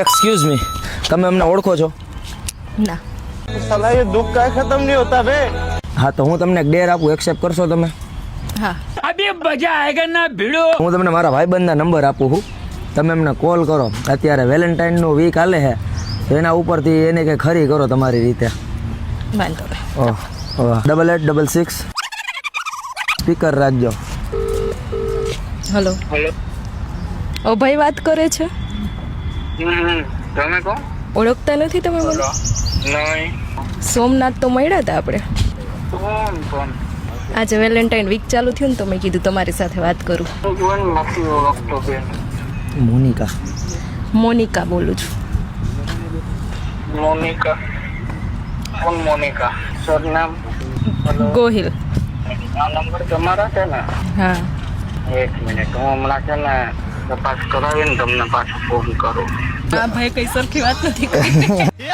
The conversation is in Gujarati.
एक्सक्यूज मी તમે અમને ઓળખો છો? ના. साला ये दुख का खत्म नहीं होता बे। હા તો હું તમને એક ડેર આપું, એક્સેપ્ટ કરશો તમે? હા. अभी मजा आएगा ना भिड़ो। હું તમને મારા ભાઈબંધના નંબર આપું છું, તમે એમને કોલ કરો. અત્યારે વેલેન્ટાઇનનો વીક હાલે છે, તો એના ઉપરથી એને કંઈ ખરી કરો તમારી રીતે. વાંધો નહીં. ઓહ 8866 સ્પીકર રાખજો. હલો. હેલો. ઓ ભાઈ વાત કરે છે? તમે કોણ? ઓળખતા નથી તમે મને? નહીં. સોમનાથ તો મળ્યા હતા આપણે. કોણ? આજે વેલેન્ટાઇન વીક ચાલુ થયું ને તો મેં કીધું તમારી સાથે વાત કરું. કોણ નથી ઓળખતો બેન. મોનિકા. મોનિકા બોલું છું. મોનિકા. કોણ મોનિકા? સરનામ? ગોહિલ. આ નંબર તમારા છે ને? હા. એક મિનિટ, હું હમણાં છે ને તપાસ કરાવીને તમને પાછો ફોન કરું. આ ભાઈ કઈ સરખી વાત નથી કરી.